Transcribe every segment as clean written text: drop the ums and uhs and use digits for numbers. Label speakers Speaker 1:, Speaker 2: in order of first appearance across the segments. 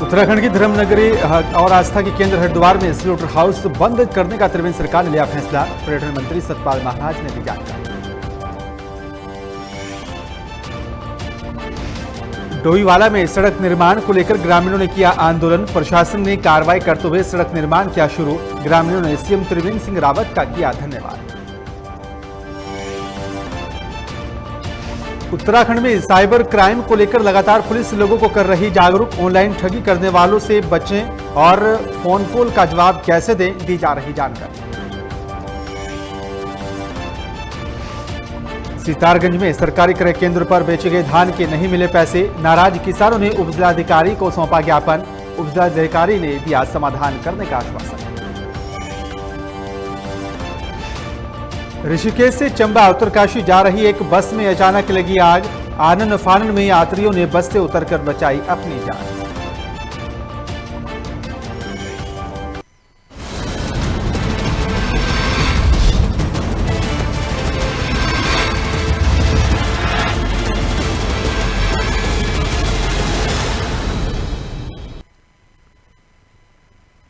Speaker 1: उत्तराखंड की धर्म नगरी और आस्था के केंद्र हरिद्वार में स्लोटर हाउस बंद करने का त्रिवेंद्र सरकार ने लिया फैसला। पर्यटन मंत्री सतपाल महाराज ने दी जानकारी। डोईवाला में सड़क निर्माण को लेकर ग्रामीणों ने किया आंदोलन। प्रशासन ने कार्रवाई करते हुए सड़क निर्माण किया शुरू। ग्रामीणों ने सीएम त्रिवेंद्र सिंह रावत का किया धन्यवाद। उत्तराखंड में साइबर क्राइम को लेकर लगातार पुलिस लोगों को कर रही जागरूक। ऑनलाइन ठगी करने वालों से बचें और फोन कॉल का जवाब कैसे दें, दी जा रही जानकारी। सितारगंज में सरकारी क्रय केंद्र पर बेचे गए धान के नहीं मिले पैसे। नाराज किसानों ने उपजिलाधिकारी को सौंपा ज्ञापन। उपजिलाधिकारी ने दिया समाधान करने का आश्वासन। ऋषिकेश से चंबा उत्तरकाशी जा रही एक बस में अचानक लगी आग। आनन फानन में यात्रियों ने बस से उतरकर बचाई अपनी जान।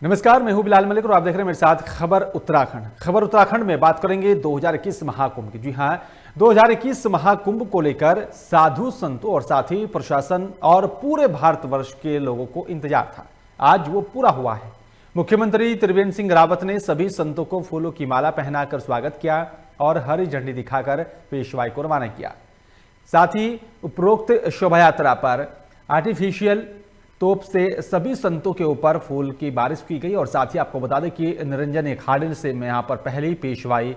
Speaker 1: नमस्कार, मैं हूं बिलाल मलिक और आप देख रहे हैं मेरे साथ खबर उत्तराखंड। खबर उत्तराखंड में बात करेंगे 2021 महाकुंभ की। जी हां, 2021 महाकुंभ को लेकर साधु संतों और साथ ही प्रशासन और पूरे भारतवर्ष के लोगों को इंतजार था। आज वो पूरा हुआ है। मुख्यमंत्री त्रिवेंद्र सिंह रावत ने सभी संतों को फूलों की माला पहनाकर स्वागत किया और हरी झंडी दिखाकर पेशवाई को रवाना किया। साथ ही उपरोक्त शोभा यात्रा पर आर्टिफिशियल तोप से सभी संतों के ऊपर फूल की बारिश की गई। और साथ ही आपको बता दें कि निरंजन अखाड़े से मैं यहाँ पर पहली पेशवाई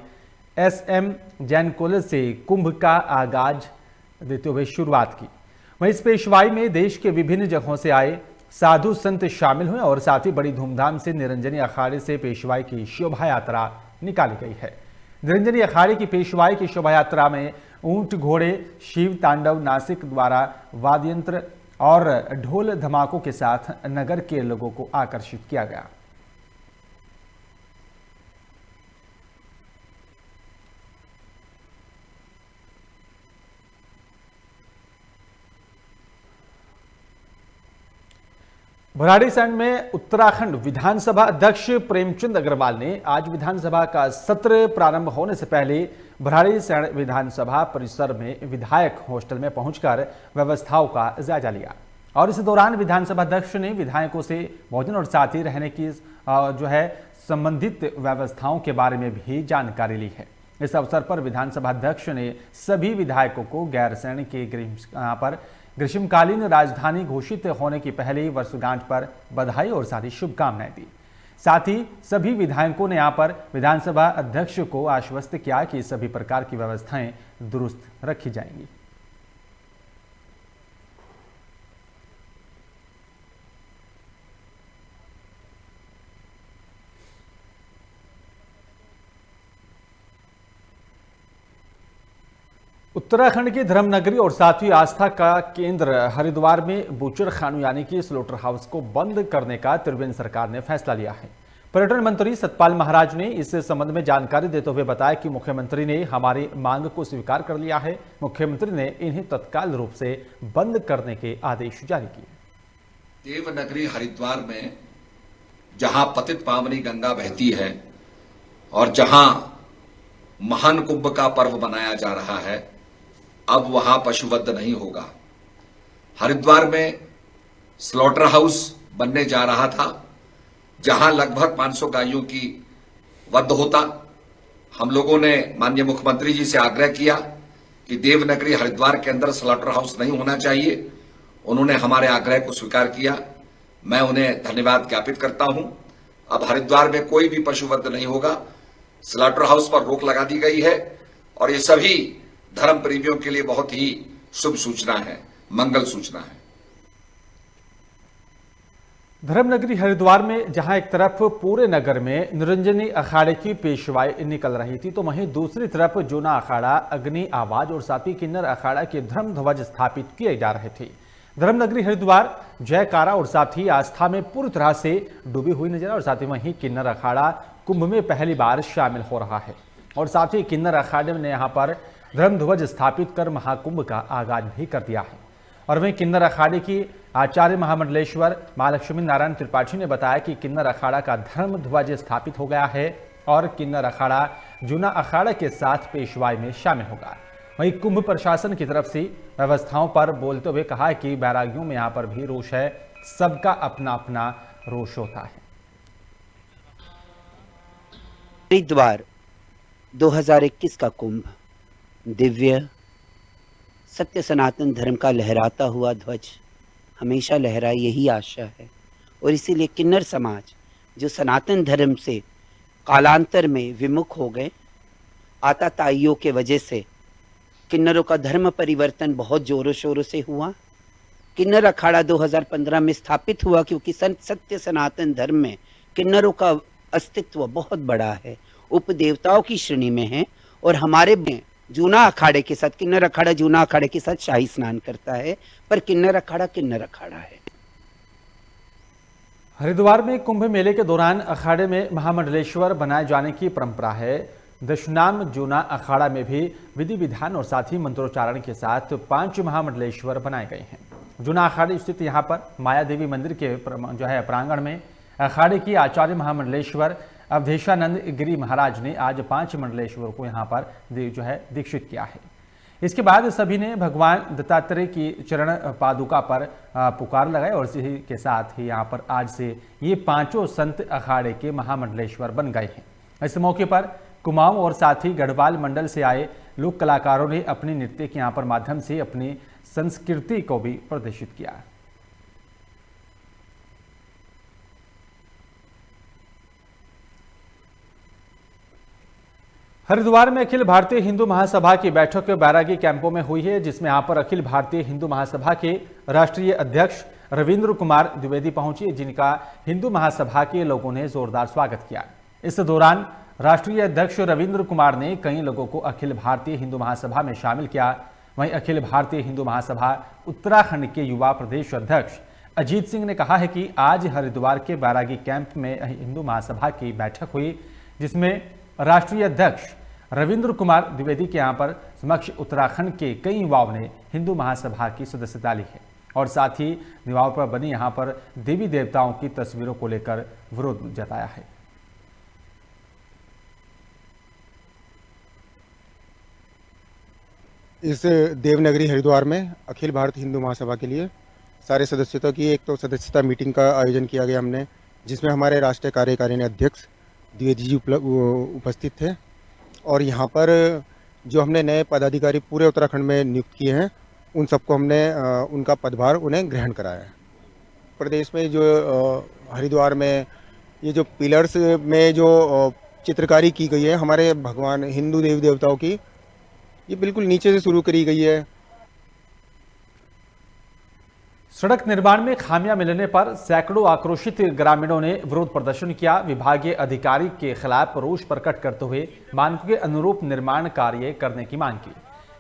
Speaker 1: SM जैन कॉलेज से कुंभ का आगाज देते हुए शुरुआत की। वहीं इस पेशवाई में देश के विभिन्न जगहों से आए साधु संत शामिल हुए और साथ ही बड़ी धूमधाम से निरंजनी अखाड़े से पेशवाई की शोभा यात्रा निकाली गई है। निरंजनी अखाड़े की पेशवाई की शोभा यात्रा में ऊंट, घोड़े, शिव तांडव, नासिक द्वारा वाद्य यंत्र और ढोल धमाकों के साथ नगर के लोगों को आकर्षित किया गया। भराड़ीसैंण में उत्तराखंड विधानसभा अध्यक्ष प्रेमचंद अग्रवाल ने आज विधानसभा का सत्र प्रारंभ होने से पहले भराड़ीसैंण विधानसभा परिसर में विधायक हॉस्टल में पहुंचकर व्यवस्थाओं का जायजा लिया। और इस दौरान विधानसभा अध्यक्ष ने विधायकों से भोजन और साथ ही रहने की संबंधित व्यवस्थाओं के बारे में भी जानकारी ली है। इस अवसर पर विधानसभा अध्यक्ष ने सभी विधायकों को गैरसैंण के ग्रीष्मकालीन राजधानी घोषित होने की पहली वर्षगांठ पर बधाई और साथ ही शुभकामनाएं दी। साथ ही सभी विधायकों ने यहां पर विधानसभा अध्यक्ष को आश्वस्त किया कि सभी प्रकार की व्यवस्थाएं दुरुस्त रखी जाएंगी। उत्तराखंड की धर्म नगरी और साथ ही आस्था का केंद्र हरिद्वार में बूचर खानू यानी कि स्लोटर हाउस को बंद करने का त्रिवेंद्र सरकार ने फैसला लिया है। पर्यटन मंत्री सतपाल महाराज ने इस संबंध में जानकारी देते हुए बताया कि मुख्यमंत्री ने हमारी मांग को स्वीकार कर लिया है। मुख्यमंत्री ने इन्हें तत्काल रूप से बंद करने के आदेश जारी किए।
Speaker 2: देवनगरी हरिद्वार में जहां पतित पावनी गंगा बहती है और जहां महान कुंभ का पर्व मनाया जा रहा है, अब वहां पशुवध नहीं होगा। हरिद्वार में स्लॉटर हाउस बनने जा रहा था जहां लगभग 500 गायों की वध होता। हम लोगों ने माननीय मुख्यमंत्री जी से आग्रह किया कि देवनगरी हरिद्वार के अंदर स्लॉटर हाउस नहीं होना चाहिए। उन्होंने हमारे आग्रह को स्वीकार किया। मैं उन्हें धन्यवाद ज्ञापित करता हूं। अब हरिद्वार में कोई भी पशुवध नहीं होगा। स्लॉटर हाउस पर रोक लगा दी गई है और ये सभी धर्म प्रेमियों के लिए बहुत ही शुभ सूचना है, मंगल सूचना है।
Speaker 1: धर्मनगरी हरिद्वार में जहां एक तरफ पूरे नगर में निरंजनी अखाड़े की पेशवाई निकल रही थी, तो वहीं दूसरी तरफ जूना अखाड़ा, अग्नि आवाज और साथ ही किन्नर अखाड़ा के धर्म ध्वज स्थापित किए जा रहे थे। धर्मनगरी हरिद्वार जयकारा और साथ ही आस्था में पूरी तरह से डूबी हुई नजर और साथ ही वहीं किन्नर अखाड़ा कुंभ में पहली बार शामिल हो रहा है। और साथ ही किन्नर अखाड़े ने यहाँ पर धर्म ध्वज स्थापित कर महाकुंभ का आगाज भी कर दिया है। और वहीं किन्नर अखाड़े की आचार्य महामंडलेश्वर महालक्ष्मी नारायण त्रिपाठी ने बताया कि किन्नर अखाड़ा का धर्म ध्वज स्थापित हो गया है और किन्नर अखाड़ा जूना अखाड़ा के साथ पेशवाई में शामिल होगा। वहीं कुंभ प्रशासन की तरफ से व्यवस्थाओं पर बोलते हुए कहा है कि बैरागियों में यहाँ पर भी रोष है, सबका अपना अपना रोष होता है।
Speaker 3: हरिद्वार 2021 का कुंभ दिव्य सत्य सनातन धर्म का लहराता हुआ ध्वज हमेशा लहराए, यही आशा है। और इसीलिए किन्नर समाज जो सनातन धर्म से कालांतर में विमुख हो गए, आताताइयों के वजह से किन्नरों का धर्म परिवर्तन बहुत जोरों शोरों से हुआ। किन्नर अखाड़ा 2015 में स्थापित हुआ क्योंकि सत्य सनातन धर्म में किन्नरों का अस्तित्व बहुत बड़ा है, उपदेवताओं की श्रेणी में है। और हमारे जूना अखाड़े के साथ, किन्नर अखाड़ा जूना अखाड़े के साथ शाही स्नान करता है, पर किन्नर अखाड़ा है।
Speaker 1: हरिद्वार में कुंभ मेले के दौरान अखाड़े में महामंडलेश्वर बनाए जाने की परंपरा है। दशनाम जूना अखाड़ा में भी विधि विधान और साथ ही मंत्रोच्चारण के साथ 5 महामंडलेश्वर बनाए गए हैं। जूना अखाड़े स्थित यहाँ पर माया देवी मंदिर के प्रांगण में अखाड़े की आचार्य महामंडलेश्वर अवधेशानंद गिरी महाराज ने आज 5 मंडलेश्वर को यहाँ पर दीक्षित किया है। इसके बाद सभी ने भगवान दत्तात्रेय की चरण पादुका पर पुकार लगाई और इसी के साथ ही यहाँ पर आज से ये 5 संत अखाड़े के महामंडलेश्वर बन गए हैं। इस मौके पर कुमाऊं और साथ ही गढ़वाल मंडल से आए लोक कलाकारों ने अपने नृत्य के यहाँ पर माध्यम से अपनी संस्कृति को भी प्रदर्शित किया। हरिद्वार में अखिल भारतीय हिंदू महासभा की बैठक बैरागी कैंपों में हुई है, जिसमें यहां पर अखिल भारतीय हिंदू महासभा के राष्ट्रीय अध्यक्ष रविंद्र कुमार द्विवेदी पहुंचे, जिनका हिंदू महासभा के लोगों ने जोरदार स्वागत किया। इस दौरान राष्ट्रीय अध्यक्ष रविंद्र कुमार ने कई लोगों को अखिल भारतीय हिंदू महासभा में शामिल किया। वहीं अखिल भारतीय हिंदू महासभा उत्तराखंड के युवा प्रदेश अध्यक्ष अजीत सिंह ने कहा है कि आज हरिद्वार के बैरागी कैंप में हिंदू महासभा की बैठक हुई, जिसमें राष्ट्रीय अध्यक्ष रविंद्र कुमार द्विवेदी के यहाँ पर समक्ष उत्तराखंड के कई युवाओं ने हिंदू महासभा की सदस्यता ली है और साथ ही दीवारों पर बनी यहाँ पर देवी देवताओं की तस्वीरों को लेकर विरोध जताया है।
Speaker 4: इस देवनगरी हरिद्वार में अखिल भारतीय हिंदू महासभा के लिए सारे सदस्यों की एक तो सदस्यता मीटिंग का आयोजन किया गया हमने, जिसमें हमारे राष्ट्रीय कार्यकारिणी अध्यक्ष द्विवेदी जी उपस्थित थे। और यहाँ पर जो हमने नए पदाधिकारी पूरे उत्तराखंड में नियुक्त किए हैं, उन सबको हमने उनका पदभार उन्हें ग्रहण कराया है। प्रदेश में जो हरिद्वार में ये जो पिलर्स में जो चित्रकारी की गई है हमारे भगवान हिंदू देवी देवताओं की, ये बिल्कुल नीचे से शुरू करी गई है।
Speaker 1: सड़क निर्माण में खामियां मिलने पर सैकड़ों आक्रोशित ग्रामीणों ने विरोध प्रदर्शन किया। विभागीय अधिकारी के खिलाफ रोष प्रकट करते हुए मानकों के अनुरूप निर्माण कार्य करने की मांग की।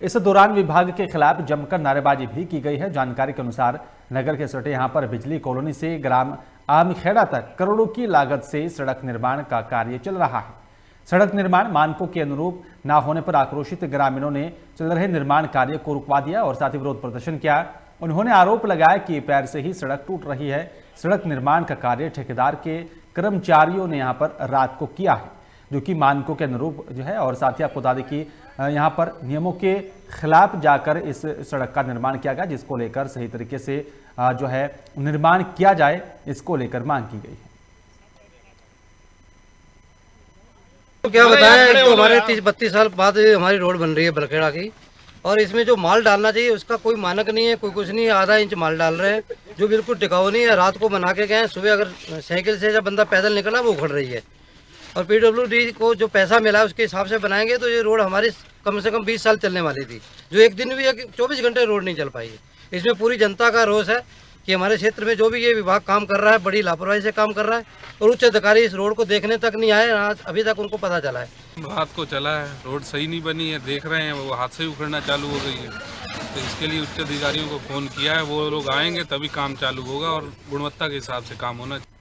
Speaker 1: इस दौरान विभाग के खिलाफ जमकर नारेबाजी भी की गई है। जानकारी के अनुसार नगर के सटे यहां पर बिजली कॉलोनी से ग्राम आमखेड़ा तक करोड़ों की लागत से सड़क निर्माण का कार्य चल रहा है। सड़क निर्माण मानकों के अनुरूप न होने पर आक्रोशित ग्रामीणों ने चल रहे निर्माण कार्य को रुकवा दिया और साथ ही विरोध प्रदर्शन किया। उन्होंने आरोप लगाया कि पैर से ही सड़क टूट रही है। सड़क निर्माण का कार्य ठेकेदार के कर्मचारियों ने यहां पर रात को किया है, जो कि मानकों के अनुरूप है। और साथ ही आपको बता दें कि यहां पर नियमों के खिलाफ जाकर इस सड़क का निर्माण किया गया, जिसको लेकर सही तरीके से निर्माण किया जाए, इसको लेकर मांग की गई है।
Speaker 5: तो क्या बताएं, तो हमारे 30-32 साल बाद हमारी रोड बन रही है बलखेड़ा की, और इसमें जो माल डालना चाहिए उसका कोई मानक नहीं है, कोई कुछ नहीं है। आधा इंच माल डाल रहे हैं जो बिल्कुल टिकाऊ नहीं है। रात को बना के गए, सुबह अगर साइकिल से जब बंदा पैदल निकला वो उखड़ रही है। और PWD को जो पैसा मिला है उसके हिसाब से बनाएंगे तो ये रोड हमारी कम से कम 20 साल चलने वाली थी, जो एक दिन भी 24 घंटे रोड नहीं चल पाई। इसमें पूरी जनता का रोष है कि हमारे क्षेत्र में जो भी ये विभाग काम कर रहा है बड़ी लापरवाही से काम कर रहा है, और उच्च अधिकारी इस रोड को देखने तक नहीं आए। अभी तक उनको पता चला है।
Speaker 6: रात को चला है, रोड सही नहीं बनी है, देख रहे हैं वो हाथ से उखड़ना चालू हो गई है। तो इसके लिए उच्च अधिकारियों को फोन किया है, वो लोग आएंगे तभी काम चालू होगा और गुणवत्ता के हिसाब से काम होना चाहिए।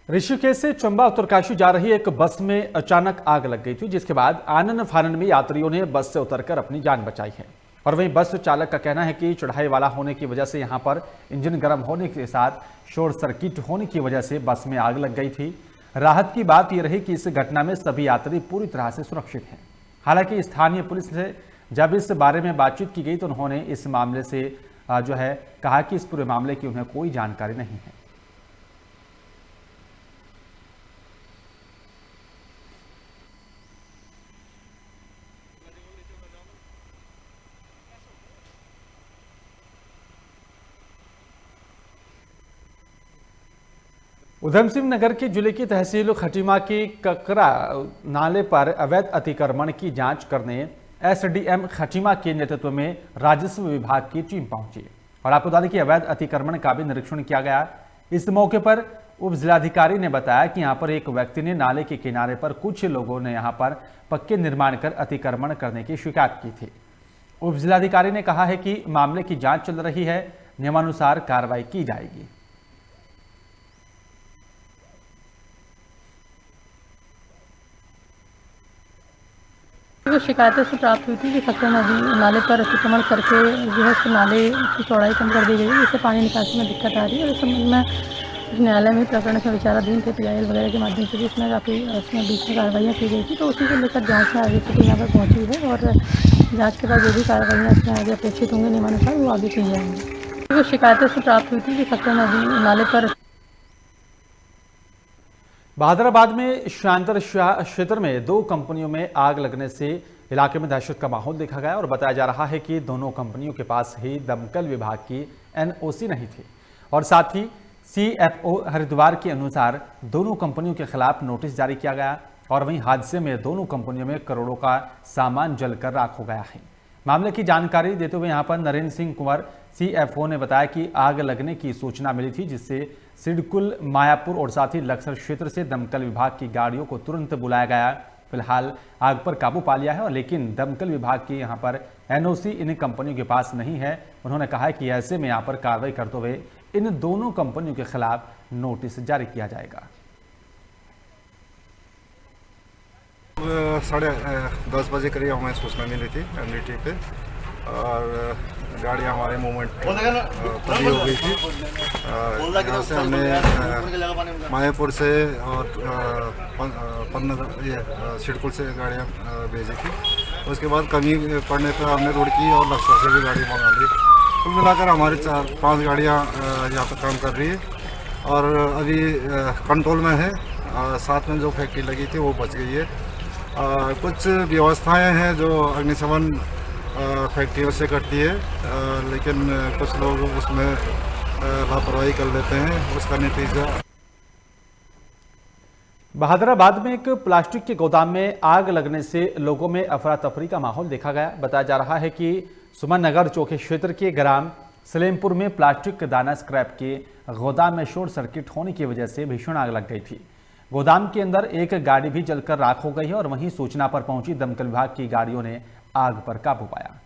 Speaker 1: ऋषिकेश से चंबा उत्तरकाशी जा रही एक बस में अचानक आग लग गई थी, जिसके बाद आनन फानन में यात्रियों ने बस से उतरकर अपनी जान बचाई है। और वहीं बस चालक का कहना है कि चढ़ाई वाला होने की वजह से यहां पर इंजन गर्म होने के साथ शॉर्ट सर्किट होने की वजह से बस में आग लग गई थी। राहत की बात यह रही कि इस घटना में सभी यात्री पूरी तरह से सुरक्षित हैं। हालांकि स्थानीय पुलिस से जब इस बारे में बातचीत की गई तो उन्होंने इस मामले से जो है कहा कि इस पूरे मामले की उन्हें कोई जानकारी नहीं है। उधमसिंह नगर के जिले की तहसील खटीमा की ककरा नाले पर अवैध अतिक्रमण की जांच करने एसडीएम खटीमा के नेतृत्व में राजस्व विभाग की टीम पहुंची और आपको बता दें कि अवैध अतिक्रमण का भी निरीक्षण किया गया। इस मौके पर उप जिलाधिकारी ने बताया कि यहां पर एक व्यक्ति ने नाले के किनारे पर कुछ लोगों ने यहां पर पक्के निर्माण कर अतिक्रमण करने की शिकायत की थी। उप जिलाधिकारी ने कहा है कि मामले की जांच चल रही है, नियमानुसार कार्रवाई की जाएगी।
Speaker 7: जो शिकायतें से प्राप्त हुई थी कि खतरा नदी नाले पर अतिक्रमण करके जो है उसके नाले की चौड़ाई कम कर दी गई है, जिससे पानी निकासी में दिक्कत आ रही है। और इस संबंध में न्यायालय में प्रकरण का विचाराधीन थे PIL वगैरह के माध्यम से भी इसमें काफ़ी उसमें बीच में कार्रवाइयाँ की गई थी। तो उसी को लेकर जाँच में आगे से यहाँ पर पहुँची है और जाँच के बाद जो भी कार्रवाइयाँ इसमें आगे अपेक्षित होंगी नियमानुसार वो आगे की जाएंगी। जो शिकायतें से प्राप्त हुई थी कि खतरा नदी नाले पर
Speaker 1: बहादुराबाद में शांतर क्षेत्र में 2 कंपनियों में आग लगने से इलाके में दहशत का माहौल देखा गया और बताया जा रहा है कि दोनों कंपनियों के पास ही दमकल विभाग की NOC नहीं थी और साथ ही CFO हरिद्वार के अनुसार दोनों कंपनियों के खिलाफ नोटिस जारी किया गया और वहीं हादसे में दोनों कंपनियों में करोड़ों का सामान जलकर राख हो गया है। मामले की जानकारी देते हुए यहां पर नरेंद्र सिंह कुंवर CFO ने बताया कि आग लगने की सूचना मिली थी, जिससे सिडकुल, मायापुर और साथ ही लक्सर क्षेत्र से दमकल विभाग की गाड़ियों को तुरंत बुलाया गया। फिलहाल आग पर काबू पा लिया है और लेकिन दमकल विभाग की यहां पर NOC इन कंपनियों के पास नहीं है। उन्होंने कहा है कि ऐसे में यहां पर कार्रवाई करते हुए इन दोनों कंपनियों के खिलाफ नोटिस जारी किया जाएगा।
Speaker 8: 10:30 बजे करीब हमें सूचना मिली थी NDT पे और गाड़ी हमारे मूवमेंट तभी हो गई थी। यहाँ से हमने मायापुर से और सिडकुल से गाड़ियाँ भेजी थी। उसके बाद कमी पड़ने पर हमने रुड़की और लक्सर से भी गाड़ी मंगा ली। कुल मिलाकर हमारी 4-5 गाड़ियाँ यहाँ पर काम कर रही है और अभी कंट्रोल में है। साथ में जो फैक्ट्री लगी थी वो बच गई है। कुछ व्यवस्थाएं हैं जो अग्निशमन फैक्ट्रियों से करती है, लेकिन कुछ लोग उसमें लापरवाही कर लेते हैं, उसका नतीजा।
Speaker 1: बहादुराबाद में एक प्लास्टिक के गोदाम में आग लगने से लोगों में अफरा तफरी का माहौल देखा गया। बताया जा रहा है कि सुमन नगर चौके क्षेत्र के ग्राम सलेमपुर में प्लास्टिक दाना स्क्रैप के गोदाम में शॉर्ट सर्किट होने की वजह से भीषण आग लग गई थी। गोदाम के अंदर एक गाड़ी भी जलकर राख हो गई है और वहीं सूचना पर पहुंची दमकल विभाग की गाड़ियों ने आग पर काबू पाया।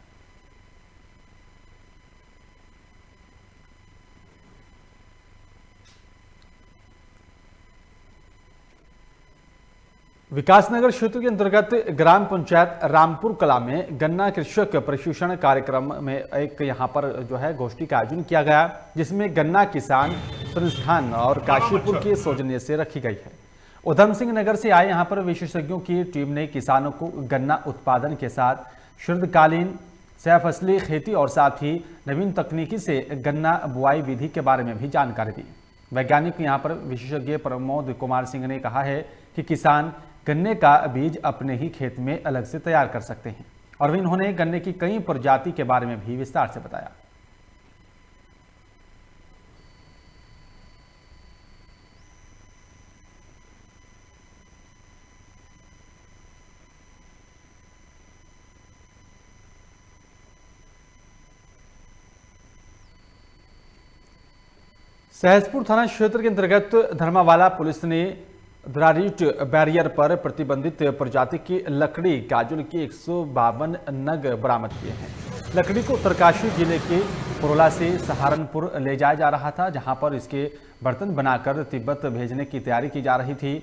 Speaker 1: विकासनगर क्षेत्र के अंतर्गत ग्राम पंचायत रामपुर कला में गन्ना कृषक प्रशिक्षण कार्यक्रम में एक यहां पर जो है गोष्ठी का आयोजन किया गया, जिसमें गन्ना किसान संस्थान और काशीपुर के सौजन्य से रखी गई है। उधमसिंह नगर से आए यहां पर विशेषज्ञों की टीम ने किसानों को गन्ना उत्पादन के साथ शीतकालीन सह-फसली खेती और साथ ही नवीन तकनीकी से गन्ना बुआई विधि के बारे में भी जानकारी दी। वैज्ञानिक यहां पर विशेषज्ञ प्रमोद कुमार सिंह ने कहा है कि किसान गन्ने का बीज अपने ही खेत में अलग से तैयार कर सकते हैं और भी उन्होंने गन्ने की कई प्रजाति के बारे में भी विस्तार से बताया। सहसपुर थाना क्षेत्र के अंतर्गत धर्मावाला पुलिस ने द्रारीट बैरियर पर प्रतिबंधित प्रजाति की लकड़ी काजुल की 152 नग बरामद किए हैं। लकड़ी को उत्तरकाशी जिले के पुरोला से सहारनपुर ले जाया जा रहा था, जहां पर इसके बर्तन बनाकर तिब्बत भेजने की तैयारी की जा रही थी।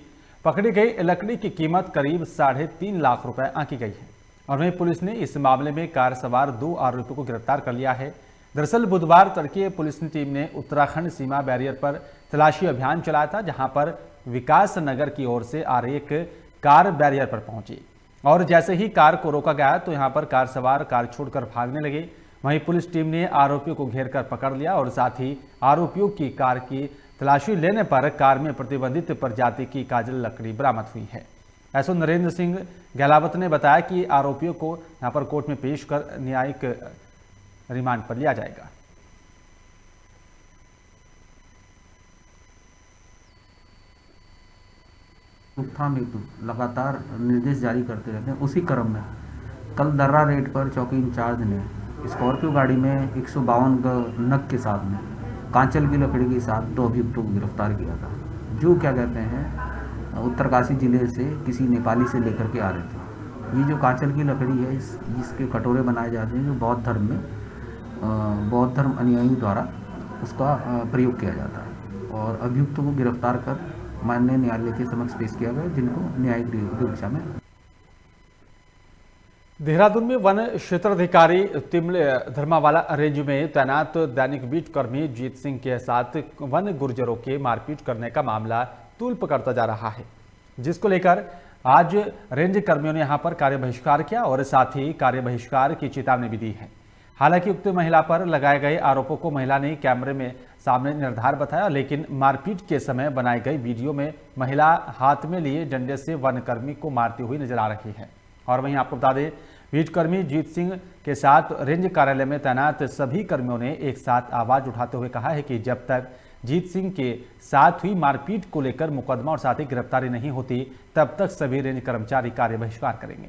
Speaker 1: पकड़ी गई लकड़ी की कीमत करीब 3.5 लाख रुपए आंकी गई है। और वहीं पुलिस ने इस मामले में कार सवार 2 आरोपियों को गिरफ्तार कर लिया है। दरअसल बुधवार तड़के पुलिस टीम ने उत्तराखंड सीमा बैरियर पर तलाशी अभियान चलाया था, जहां पर विकास नगर की ओर से आ रही एक कार बैरियर पर पहुंची और जैसे ही कार को रोका गया तो यहां पर कार सवार कार छोड़कर भागने लगे। वहीं पुलिस टीम ने आरोपियों को घेर कर पकड़ लिया और साथ ही आरोपियों की कार की तलाशी लेने पर कार में प्रतिबंधित प्रजाति की काजल लकड़ी बरामद हुई है। एसओ नरेंद्र सिंह गहलावत ने बताया कि आरोपियों को यहां पर कोर्ट में पेश कर न्यायिक रिमांड पर लिया जाएगा।
Speaker 9: रोकथाम हेतु लगातार निर्देश जारी करते रहते हैं। उसी क्रम में कल दर्रा रेड पर चौकी इंचार्ज ने स्कॉर्पियो गाड़ी में 152 नग के साथ में कांचल की लकड़ी के साथ 2 अभियुक्तों को गिरफ्तार किया था, जो क्या कहते हैं उत्तरकाशी जिले से किसी नेपाली से लेकर के आ रहे थे। ये जो कांचल की लकड़ी है इसके कटोरे बनाए जाते हैं, जो बौद्ध धर्म अनुयायियों द्वारा उसका प्रयोग किया जाता है और अभियुक्तों को गिरफ्तार कर माननीय न्यायालय के समक्ष पेश किया गया, जिनको न्यायिक परीक्षा में।
Speaker 1: देहरादून में वन क्षेत्राधिकारी तिमले धर्मावाला रेंज में तैनात दैनिक बीट कर्मी जीत सिंह के साथ वन गुर्जरों के मारपीट करने का मामला तूल पकड़ता जा रहा है, जिसको लेकर आज रेंज कर्मियों ने यहां पर कार्य बहिष्कार किया और साथ ही कार्य बहिष्कार की चेतावनी भी दी है। हालांकि उक्त महिला पर लगाए गए आरोपों को महिला ने कैमरे में सामने निर्धार बताया, लेकिन मारपीट के समय बनाई गई वीडियो में महिला हाथ में लिए डंडे से वनकर्मी को मारती हुई नजर आ रही है। और वहीं आपको बता दें, बीटकर्मी जीत सिंह के साथ रेंज कार्यालय में तैनात सभी कर्मियों ने एक साथ आवाज उठाते हुए कहा है कि जब तक जीत सिंह के साथ हुई मारपीट को लेकर मुकदमा और साथ ही गिरफ्तारी नहीं होती, तब तक सभी रेंज कर्मचारी कार्य बहिष्कार करेंगे।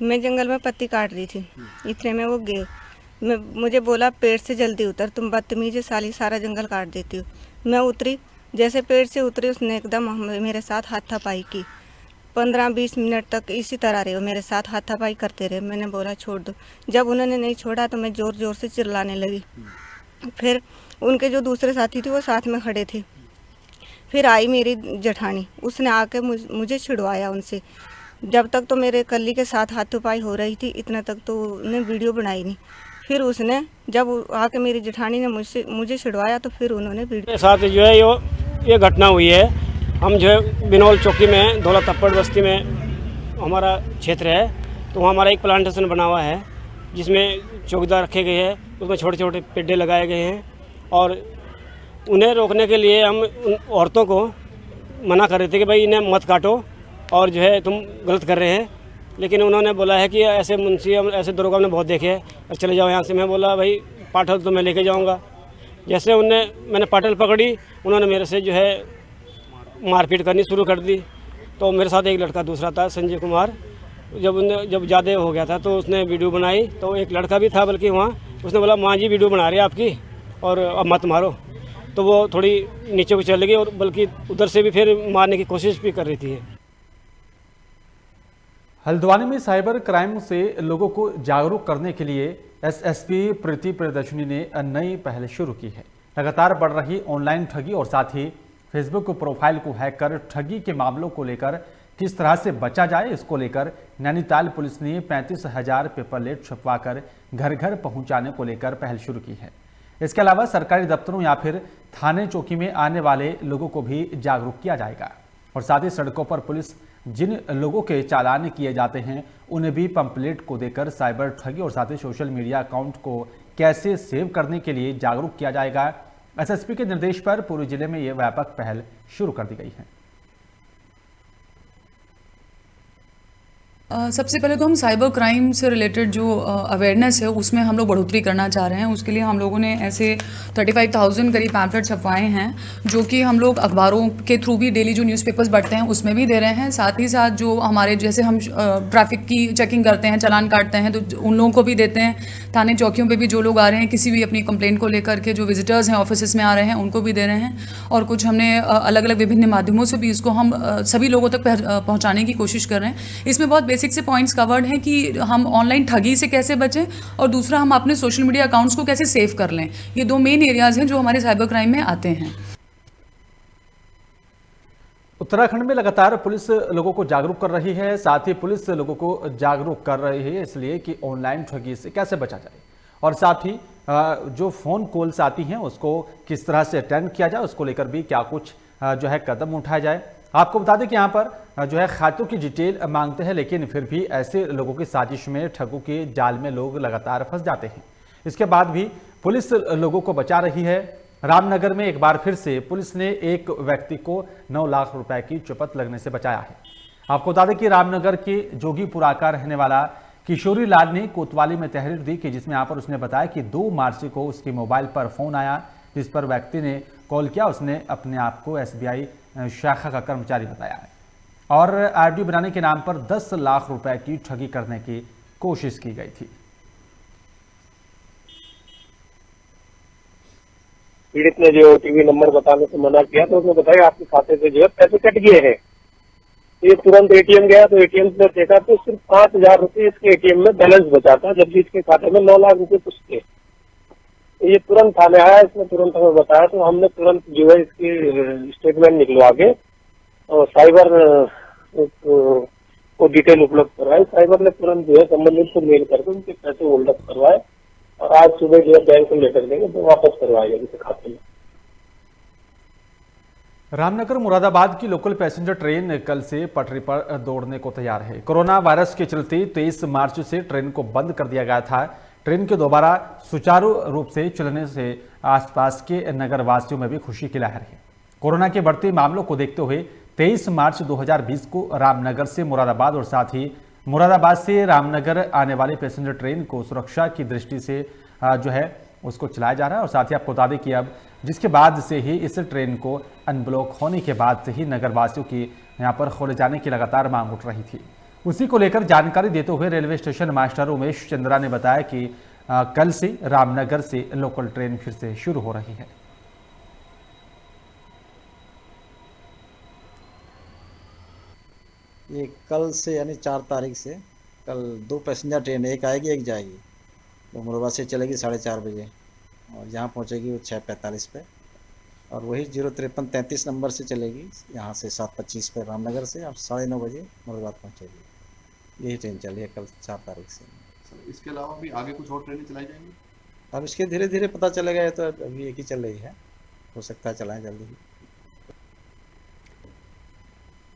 Speaker 10: मैं जंगल में पत्ती काट रही थी, इतने में वो मुझे बोला पेड़ से जल्दी उतर, तुम बदतमीज साली, सारा जंगल काट देती हो। मैं उतरी, जैसे पेड़ से उतरी उसने एकदम मेरे साथ हाथापाई की। 15-20 मिनट तक इसी तरह रहे, मेरे साथ हाथापाई करते रहे। मैंने बोला छोड़ दो। जब उन्होंने नहीं छोड़ा तो मैं ज़ोर ज़ोर से चिल्लाने लगी। फिर उनके जो दूसरे साथी थे वो साथ में खड़े थे। फिर आई मेरी जेठानी, उसने आके मुझे छिड़वाया उनसे। जब तक तो मेरे कल्ली के साथ हाथापाई हो रही थी, इतना तक तो उन्होंने वीडियो बनाई नहीं। फिर उसने जब आके मेरी जेठानी ने मुझे छिड़वाया तो फिर उन्होंने वीडियो
Speaker 11: साथ जो है ये घटना हुई है। हम जो है बिनौल चौकी में दौलत तप्पड़ बस्ती में हमारा क्षेत्र है, तो वहाँ हमारा एक प्लांटेशन बना हुआ है जिसमें चौकीदार रखे गए हैं, उसमें छोटे छोटे पेड़े लगाए गए हैं और उन्हें रोकने के लिए हम उन औरतों को मना कर रहे थे कि भाई इन्हें मत काटो और जो है तुम गलत कर रहे हैं, लेकिन उन्होंने बोला है कि ऐसे मुंशी ऐसे दरोगा हमने बहुत देखे हैं, चले जाओ यहाँ से। मैं बोला भाई पाटल तो मैं लेके जाऊँगा। जैसे मैंने पाटल पकड़ी, उन्होंने मेरे से जो है मारपीट करनी शुरू कर दी। तो मेरे साथ एक लड़का दूसरा था संजय कुमार, जब ज़्यादा हो गया था तो उसने वीडियो बनाई। तो एक लड़का भी था बल्कि वहाँ, उसने बोला माँ जी वीडियो बना रही है आपकी और अब मत मारो। तो वो थोड़ी नीचे को चल गई और बल्कि उधर से भी फिर मारने की कोशिश भी कर रही थी।
Speaker 1: हल्द्वानी में साइबर क्राइम से लोगों को जागरूक करने के लिए एसएसपी प्रीति प्रियदर्शनी ने नई पहल शुरू की है। लगातार बढ़ रही ऑनलाइन ठगी और साथ ही फेसबुक प्रोफाइल को हैक कर ठगी के मामलों को लेकर किस तरह से बचा जाए, इसको लेकर नैनीताल पुलिस ने 35,000 पेपरलेट छपवाकर घर घर पहुंचाने को लेकर पहल शुरू की है। इसके अलावा सरकारी दफ्तरों या फिर थाने चौकी में आने वाले लोगों को भी जागरूक किया जाएगा और साथ ही सड़कों पर पुलिस जिन लोगों के चालान किए जाते हैं उन्हें भी पंपलेट को देकर साइबर ठगी और साथ ही सोशल मीडिया अकाउंट को कैसे सेव करने के लिए जागरूक किया जाएगा। एसएसपी के निर्देश पर पूरे जिले में ये व्यापक पहल शुरू कर दी गई है।
Speaker 12: सबसे पहले तो हम साइबर क्राइम से रिलेटेड जो अवेयरनेस है उसमें हम लोग बढ़ोतरी करना चाह रहे हैं। उसके लिए हम लोगों ने ऐसे 35,000 करीब पैम्फलेट छपवाए हैं, जो कि हम लोग अखबारों के थ्रू भी डेली जो न्यूज़पेपर्स बढ़ते हैं उसमें भी दे रहे हैं। साथ ही साथ जो हमारे जैसे हम ट्रैफिक की चेकिंग करते हैं, चालान काटते हैं, तो उन लोगों को भी देते हैं। थाने चौकियों पर भी जो लोग आ रहे हैं किसी भी अपनी कंप्लेंट को लेकर के, जो विजिटर्स हैं ऑफिस में आ रहे हैं, उनको भी दे रहे हैं। और कुछ हमने अलग अलग विभिन्न माध्यमों से भी इसको हम सभी लोगों तक पहुँचाने की कोशिश कर रहे हैं। इसमें बहुत बेसिक से पॉइंट्स कवर्ड हैं कि हम ऑनलाइन ठगी से कैसे बचें और दूसरा हम अपने सोशल मीडिया अकाउंट्स को कैसे सेव कर लें। ये 2 मेन एरियाज हैं जो हमारे साइबर क्राइम में आते हैं।
Speaker 1: उत्तराखंड में लगातार पुलिस लोगों को जागरूक कर रही है, साथ ही पुलिस लोगों को जागरूक कर रही है इसलिए कि ऑनलाइन ठगी से कैसे बचा जाए और साथ ही जो फ़ोन कॉल्स आती हैं उसको किस तरह से अटेंड किया जाए, उसको लेकर भी क्या कुछ जो है कदम उठाया जाए। आपको बता दें कि यहाँ पर जो है खातों की डिटेल मांगते हैं, लेकिन फिर भी ऐसे लोगों की साजिश में, ठगों के जाल में लोग लगातार फंस जाते हैं। इसके बाद भी पुलिस लोगों को बचा रही है। रामनगर में एक बार फिर से पुलिस ने एक व्यक्ति को 9 लाख रुपए की चुपत लगने से बचाया है। आपको बता दें कि रामनगर के जोगीपुरा का रहने वाला किशोरी लाल ने कोतवाली में तहरीर दी कि जिसमें यहाँ पर उसने बताया कि 2 मार्च को उसके मोबाइल पर फोन आया, जिस पर व्यक्ति ने कॉल किया। उसने अपने आप को SBI शाखा का कर्मचारी बताया है और RD बनाने के नाम पर 10 लाख रुपए की ठगी करने की कोशिश की गई थी।
Speaker 13: पीड़ित ने जो टीवी नंबर बताने से मना किया तो उसने बताया आपके खाते से जो है पैसे कट गए हैं। ये तुरंत ATM गया तो ATM में देखा तो सिर्फ 5,000 रुपये इसके ATM में बैलेंस बचा था, जबकि इसके खाते में 9 लाख रुपए कुछ थे। ये तुरंत थाने आया, इसने तुरंत हमें बताया तो हमने तुरंत जो है इसकी स्टेटमेंट निकलवा के और साइबर को डिटेल उपलब्ध करवाई। साइबर ने तुरंत जो है संबंधित को मेल करके उनके पैसे होल्ड अप करवाए और आज सुबह जो है बैंक को लेटर देंगे तो वापस करवाएगा इनके खाते में।
Speaker 1: रामनगर मुरादाबाद की लोकल पैसेंजर ट्रेन कल से पटरी पर दौड़ने को तैयार है। कोरोना वायरस के चलते 23 मार्च से ट्रेन को बंद कर दिया गया था। ट्रेन के दोबारा सुचारू रूप से चलने से आसपास के नगर वासियों में भी खुशी की लहर है। कोरोना के बढ़ते मामलों को देखते हुए 23 मार्च 2020 को रामनगर से मुरादाबाद और साथ ही मुरादाबाद से रामनगर आने वाली पैसेंजर ट्रेन को सुरक्षा की दृष्टि से जो है उसको चलाया जा रहा है। और साथ ही आपको बता दें कि अब जिसके बाद से ही इस ट्रेन को अनब्लॉक होने के बाद से ही नगरवासियों की यहाँ पर खोले जाने की लगातार मांग उठ रही थी। उसी को लेकर जानकारी देते हुए railway station master Umesh Chandra ने बताया कि कल से रामनगर से लोकल ट्रेन फिर से शुरू हो रही है।
Speaker 14: ये कल से यानी 4 तारीख से कल 2 पैसेंजर ट्रेन, एक आएगी एक जाएगी। तो मुरादाबाद से चलेगी 4:30 बजे और यहाँ पहुँचेगी वो 6:45 पे और वही 05333 नंबर से चलेगी यहाँ से 7:25 पे रामनगर से और 9:30 बजे मुरादाबाद पहुँचेगी। यही ट्रेन चली है कल 4 तारीख से।
Speaker 15: इसके अलावा भी आगे कुछ और ट्रेनें चलाई जाएंगी?
Speaker 14: अब इसके धीरे धीरे पता चलेगा। ये तो अभी एक ही चल रही है, हो सकता है चलाएं जल्दी ही।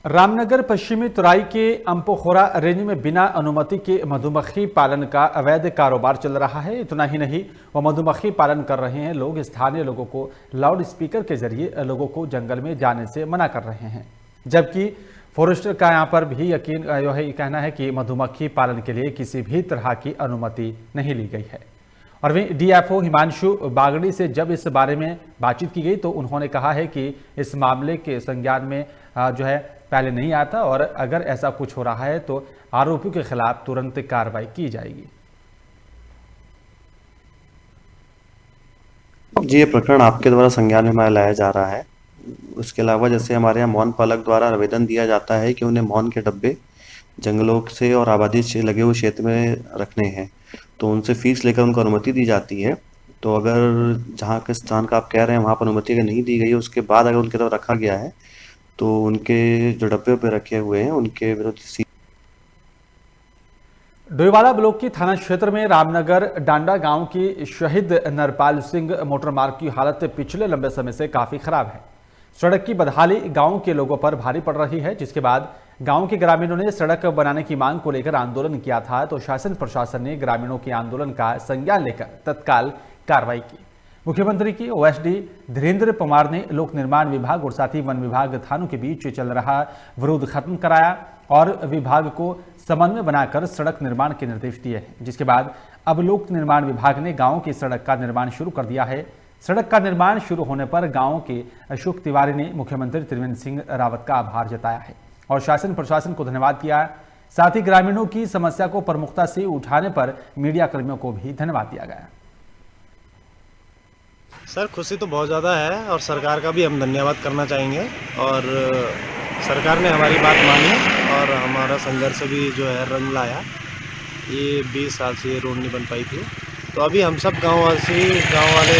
Speaker 1: रामनगर पश्चिमी तराई के अम्पोखोरा रेंज में बिना अनुमति के मधुमक्खी पालन का अवैध कारोबार चल रहा है। इतना ही नहीं, वह मधुमक्खी पालन कर रहे हैं लोग स्थानीय लोगों को लाउड स्पीकर के जरिए लोगों को जंगल में जाने से मना कर रहे हैं, जबकि फॉरेस्टर का यहाँ पर भी यही कहना है कि मधुमक्खी पालन के लिए किसी भी तरह की अनुमति नहीं ली गई है। और वहीं DFO हिमांशु बागड़ी से जब इस बारे में बातचीत की गई तो उन्होंने कहा है कि इस मामले के संज्ञान में जो है पहले नहीं आता और अगर ऐसा कुछ हो रहा है तो आरोपियों के खिलाफ तुरंत कार्रवाई की जाएगी।
Speaker 16: जी, ये प्रकरण आपके द्वारा संज्ञान में लाया जा रहा है। उसके अलावा जैसे हमारे यहाँ मौन पालक द्वारा आवेदन दिया जाता है कि उन्हें मौन के डब्बे जंगलों से और आबादी से लगे हुए क्षेत्र में रखने हैं, तो उनसे फीस लेकर उनको अनुमति दी जाती है। तो अगर जहाँ के स्थान का आप कह रहे हैं वहाँ पर अनुमति अगर नहीं दी गई, उसके बाद अगर उनकी तरफ रखा गया है तो उनके जो डब्बे पे रखे हुए हैं उनके विरुद्ध।
Speaker 1: डोईवाला ब्लॉक की थाना क्षेत्र में रामनगर डांडा गांव की शहीद नरपाल सिंह मोटर मार्ग की हालत पिछले लंबे समय से काफी खराब है। सड़क की बदहाली गांव के लोगों पर भारी पड़ रही है, जिसके बाद गांव के ग्रामीणों ने सड़क बनाने की मांग को लेकर आंदोलन किया था। तो शासन प्रशासन ने ग्रामीणों के आंदोलन का संज्ञान लेकर तत्काल कार्रवाई की। मुख्यमंत्री की OSD धीरेन्द्र पवार ने लोक निर्माण विभाग और साथ ही वन विभाग थानों के बीच चल रहा विरोध खत्म कराया और विभाग को समन्वय बनाकर सड़क निर्माण के निर्देश दिए हैं, जिसके बाद अब लोक निर्माण विभाग ने गांव की सड़क का निर्माण शुरू कर दिया है। सड़क का निर्माण शुरू होने पर गांव के अशोक तिवारी ने मुख्यमंत्री त्रिवेंद्र सिंह रावत का आभार जताया है और शासन प्रशासन को धन्यवाद किया। साथ ही ग्रामीणों की समस्या को प्रमुखता से उठाने पर मीडिया कर्मियों को भी धन्यवाद दिया गया।
Speaker 17: सर, खुशी तो बहुत ज़्यादा है और सरकार का भी हम धन्यवाद करना चाहेंगे और सरकार ने हमारी बात मानी और हमारा संघर्ष भी जो है रंग लाया। ये 20 साल से ये रोड नहीं बन पाई थी, तो अभी हम सब गाँव वाले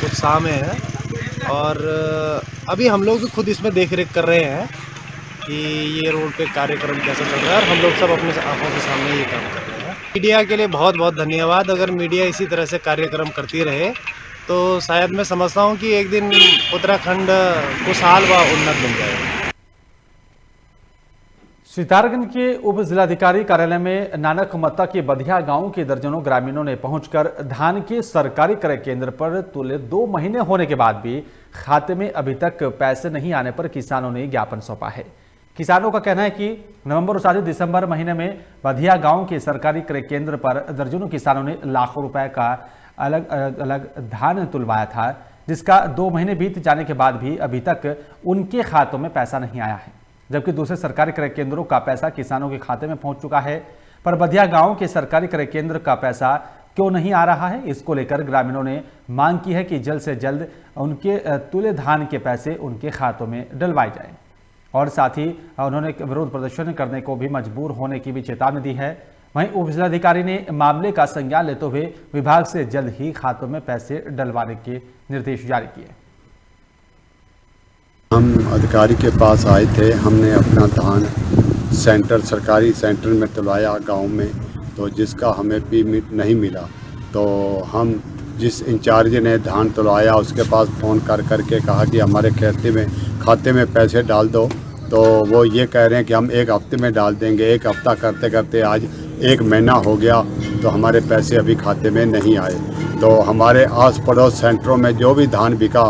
Speaker 17: उत्साह में हैं और अभी हम लोग भी खुद इसमें देख रेख कर रहे हैं कि ये रोड पे कार्यक्रम कैसा चल रहा है, और हम लोग सब अपने आंखों के सामने ये काम कर रहे हैं। मीडिया के लिए बहुत बहुत धन्यवाद। अगर मीडिया इसी तरह से कार्यक्रम करती रहे तो शायद मैं समझता हूँ कि एक दिन उत्तराखंड खुशहाल व उन्नत बन जाएगा।
Speaker 1: सितारगंज के उप जिलाधिकारी कार्यालय में नानक मत्ता के बधिया गांव के दर्जनों ग्रामीणों ने पहुंचकर धान के सरकारी क्रय केंद्र पर तुले 2 महीने होने के बाद भी खाते में अभी तक पैसे नहीं आने पर किसानों ने ज्ञापन सौंपा है। किसानों का कहना है कि नवंबर और साथ ही दिसंबर महीने में बधिया गांव के सरकारी क्रय केंद्र पर दर्जनों किसानों ने लाखों रुपए का अलग अलग धान तुलवाया था, जिसका 2 महीने बीत जाने के बाद भी अभी तक उनके खातों में पैसा नहीं आया है, जबकि दूसरे सरकारी क्रय केंद्रों का पैसा किसानों के खाते में पहुंच चुका है। पर बधिया गांव के सरकारी क्रय केंद्र का पैसा क्यों नहीं आ रहा है, इसको लेकर ग्रामीणों ने मांग की है कि जल्द से जल्द उनके तुले धान के पैसे उनके खातों में डलवाए जाए। और साथ ही उन्होंने विरोध प्रदर्शन करने को भी मजबूर होने की भी चेतावनी दी है। वहीं उप जिलाधिकारी ने मामले का संज्ञान लेते हुए विभाग से जल्द ही खातों में पैसे डलवाने के निर्देश जारी किए।
Speaker 18: हम अधिकारी के पास आए थे, हमने अपना धान सेंटर सरकारी सेंटर में तुलवाया गांव में, तो जिसका हमें पेमेंट नहीं मिला, तो हम जिस इंचार्ज ने धान तुलवाया उसके पास फ़ोन करके कहा कि हमारे खाते में पैसे डाल दो, तो वो ये कह रहे हैं कि हम 1 हफ्ते में डाल देंगे। 1 हफ्ता करते करते आज 1 महीना हो गया, तो हमारे पैसे अभी खाते में नहीं आए। तो हमारे आस पड़ोस सेंटरों में जो भी धान बिका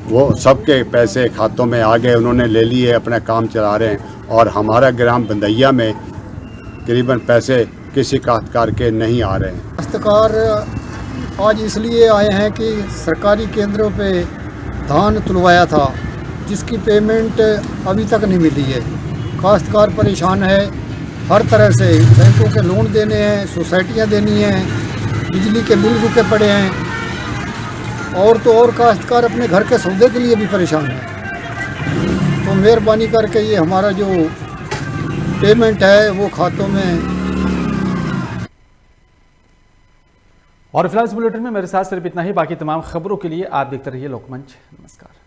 Speaker 18: वो सबके पैसे खातों में आ गए, उन्होंने ले लिए, अपना काम चला रहे हैं। और हमारा ग्राम बंदैया में करीबन पैसे किसी काश्तकार के नहीं आ रहे हैं।
Speaker 19: काश्तकार आज इसलिए आए हैं कि सरकारी केंद्रों पे धान तुलवाया था, जिसकी पेमेंट अभी तक नहीं मिली है। काश्तकार परेशान है हर तरह से, बैंकों के लोन देने हैं, सोसाइटियाँ देनी हैं, बिजली के बिल रुके पड़े हैं, और तो और काश्तकार अपने घर के सौदे के लिए भी परेशान है। तो मेहरबानी करके ये हमारा जो पेमेंट है वो खातों में।
Speaker 1: और फिलहाल इस बुलेटिन में मेरे साथ सिर्फ इतना ही। बाकी तमाम खबरों के लिए आप देखते रहिए लोकमंच। नमस्कार।